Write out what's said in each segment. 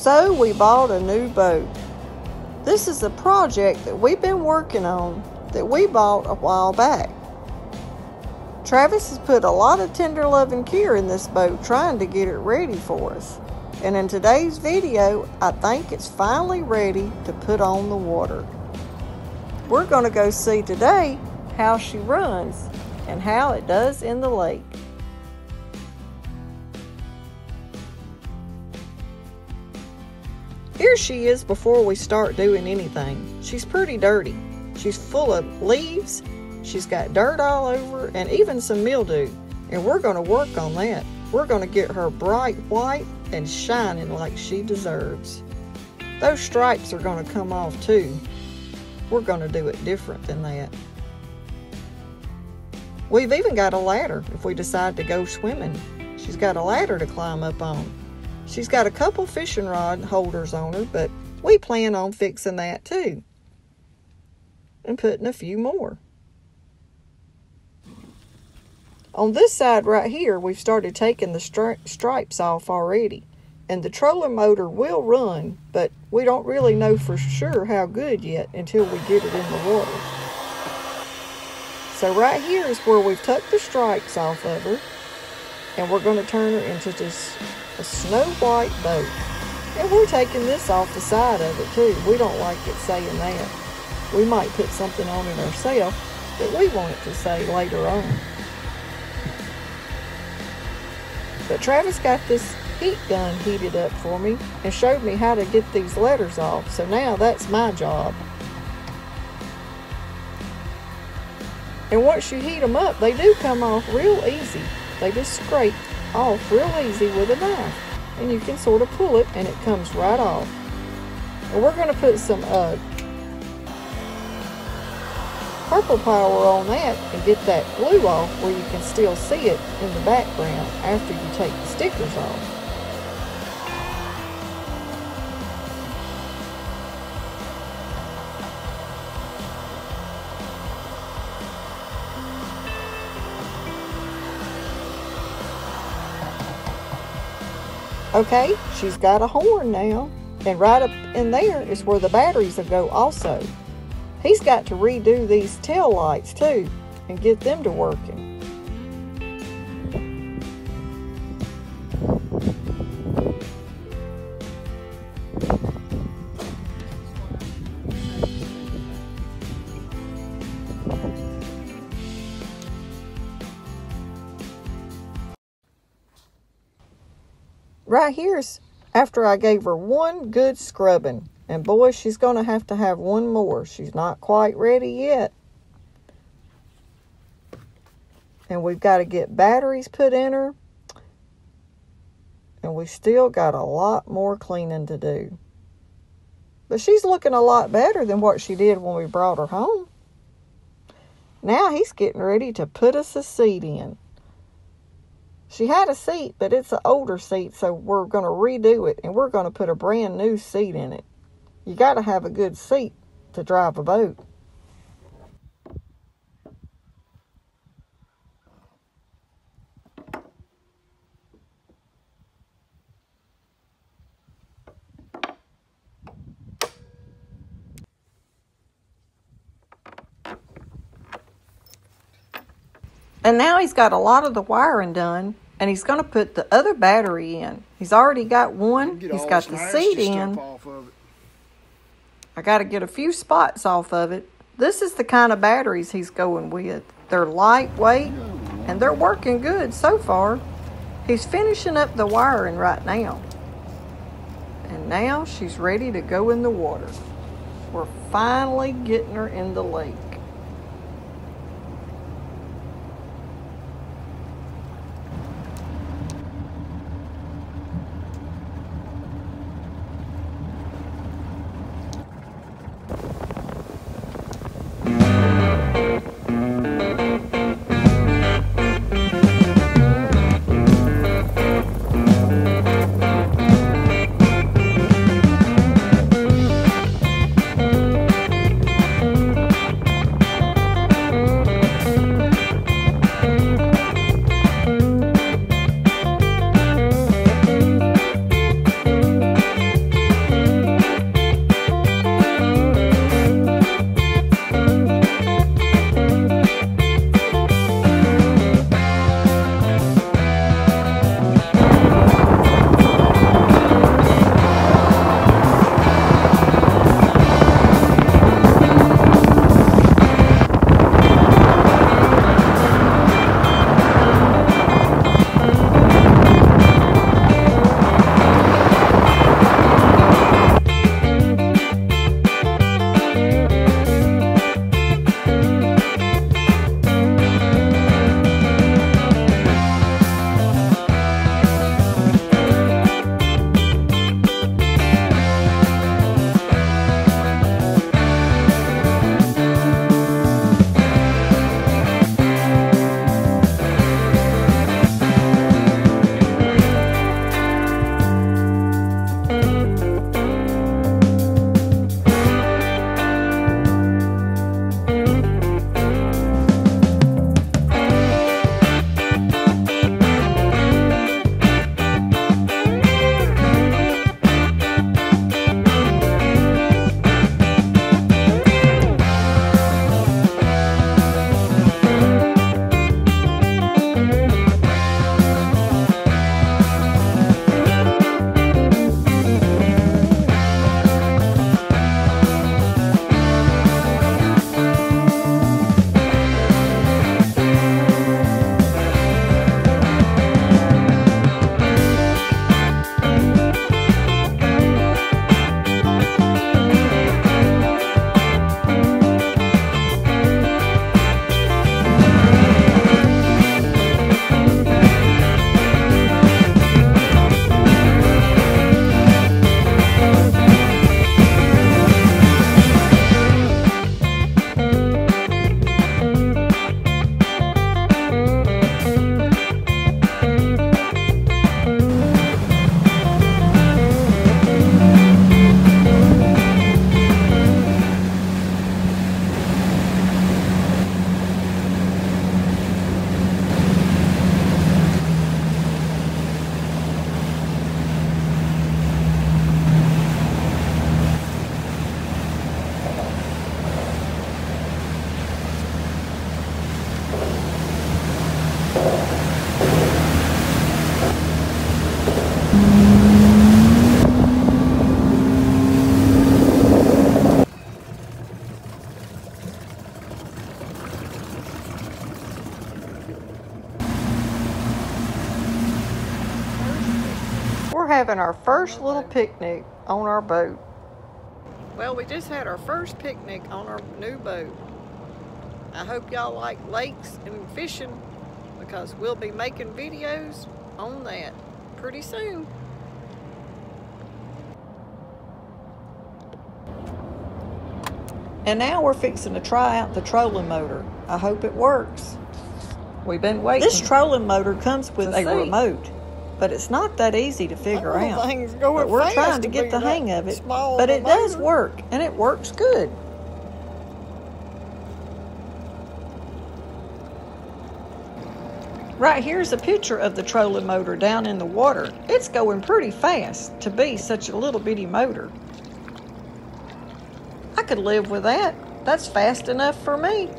So we bought a new boat. This is a project that we've been working on that we bought a while back. Travis has put a lot of tender love and care in this boat trying to get it ready for us. And in today's video, I think it's finally ready to put on the water. We're going to go see today how she runs and how it does in the lake. Here she is before we start doing anything. She's pretty dirty. She's full of leaves, she's got dirt all over, and even some mildew. And we're going to work on that. We're going to get her bright white and shining like she deserves. Those stripes are going to come off too. We're going to do it different than that. We've even got a ladder if we decide to go swimming. She's got a ladder to climb up on. She's got a couple fishing rod holders on her, but we plan on fixing that too. And putting a few more. On this side right here, we've started taking the stripes off already. And the trolling motor will run, but we don't really know for sure how good yet until we get it in the water. So right here is where we've tucked the stripes off of her. And we're going to turn her into just a snow white boat. And we're taking this off the side of it too. We don't like it saying that. We might put something on it ourselves that we want it to say later on. But Travis got this heat gun heated up for me and showed me how to get these letters off. So now that's my job. And once you heat them up, they do come off real easy. They just scrape off real easy with a knife. And you can sort of pull it and it comes right off. And we're going to put some purple power on that and get that glue off where you can still see it in the background after you take the stickers off. Okay, she's got a horn now, and right up in there is where the batteries will go also. He's got to redo these tail lights too and get them to working. Right here's after I gave her one good scrubbing. And boy, she's going to have one more. She's not quite ready yet. And we've got to get batteries put in her. And we still got a lot more cleaning to do. But she's looking a lot better than what she did when we brought her home. Now he's getting ready to put us a seat in. She had a seat, but it's an older seat, so we're going to redo it. And we're going to put a brand new seat in it. You got to have a good seat to drive a boat. And now he's got a lot of the wiring done, and he's going to put the other battery in. He's already got one. He's got the seat in. I got to get a few spots off of it. This is the kind of batteries he's going with. They're lightweight, and they're working good so far. He's finishing up the wiring right now. And now she's ready to go in the water. We're finally getting her in the lake. having our first little picnic on our boat. Well, we just had our first picnic on our new boat. I hope y'all like lakes and fishing, because we'll be making videos on that pretty soon. And now we're fixing to try out the trolling motor. I hope it works. We've been waiting. This trolling motor comes with a remote, but it's not that easy to figure out. But we're trying to get the hang of it. But it does work, and it works good. Right here's a picture of the trolling motor down in the water. It's going pretty fast to be such a little bitty motor. I could live with that. That's fast enough for me.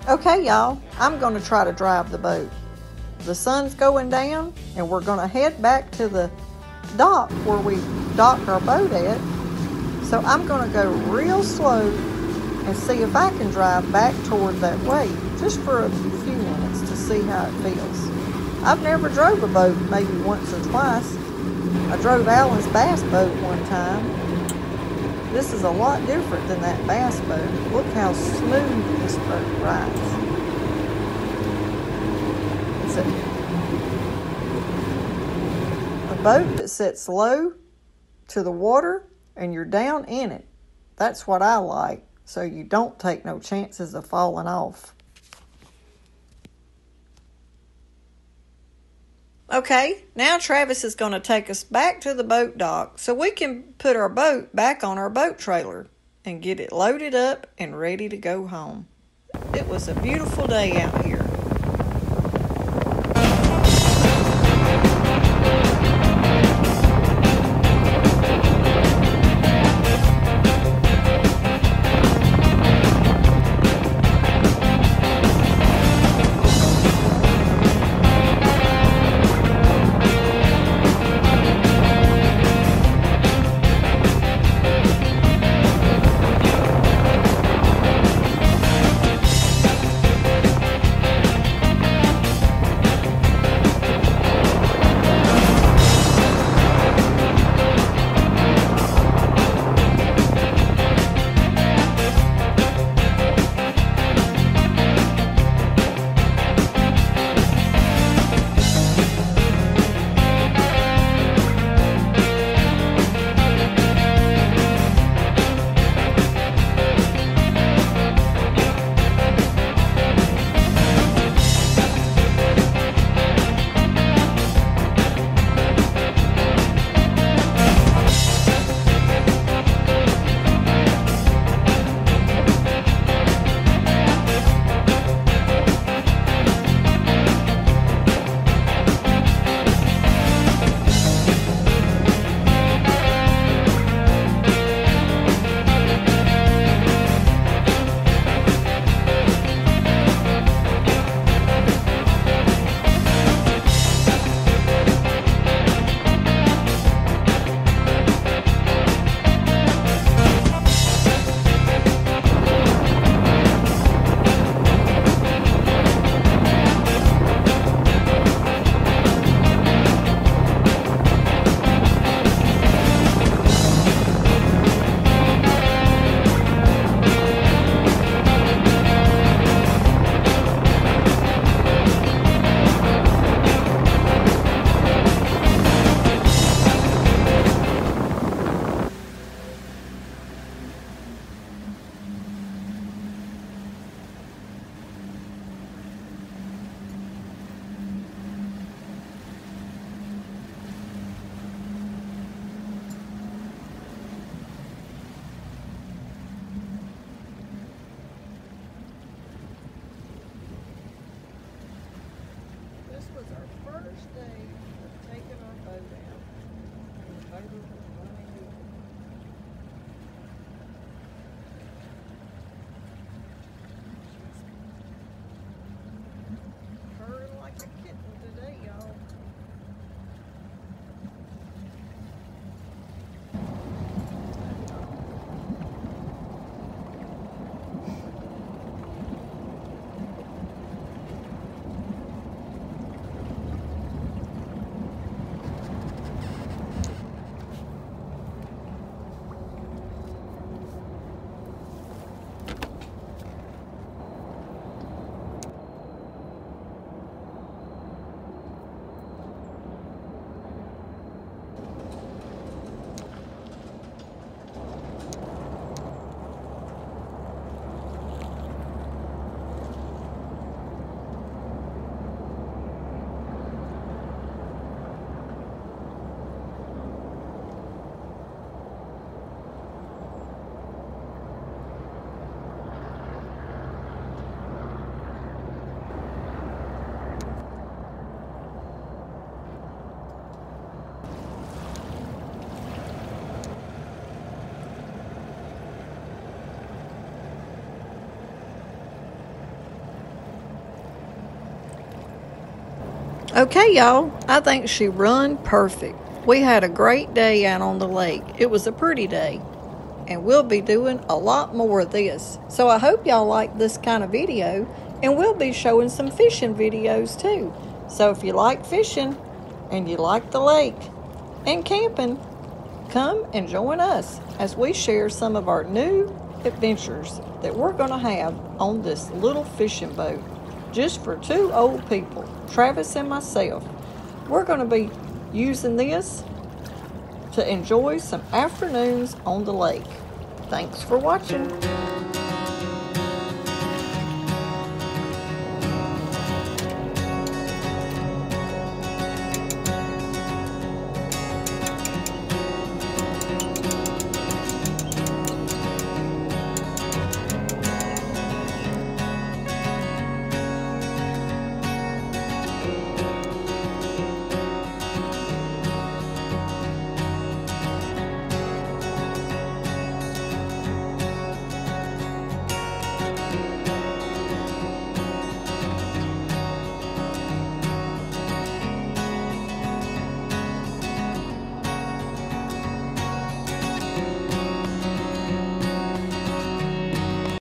Okay, y'all, I'm going to try to drive the boat. The sun's going down, and we're going to head back to the dock where we docked our boat at. So I'm going to go real slow and see if I can drive back toward that way, just for a few minutes to see how it feels. I've never drove a boat maybe once or twice. I drove Alan's bass boat one time. This is a lot different than that bass boat. Look how smooth this boat rides. It's a boat that sits low to the water and you're down in it. That's what I like, so you don't take no chances of falling off. Okay, now Travis is going to take us back to the boat dock so we can put our boat back on our boat trailer and get it loaded up and ready to go home. It was a beautiful day out here. first day of taking our boat out, and the motor was running good. She's purring like a kitten today, y'all. Okay, y'all, I think she run perfect. We had a great day out on the lake. It was a pretty day, and we'll be doing a lot more of this. So I hope y'all like this kind of video, and we'll be showing some fishing videos too. So if you like fishing, and you like the lake, and camping, come and join us as we share some of our new adventures that we're going to have on this little fishing boat. Just for two old people, Travis and myself. We're going to be using this to enjoy some afternoons on the lake. Thanks for watching.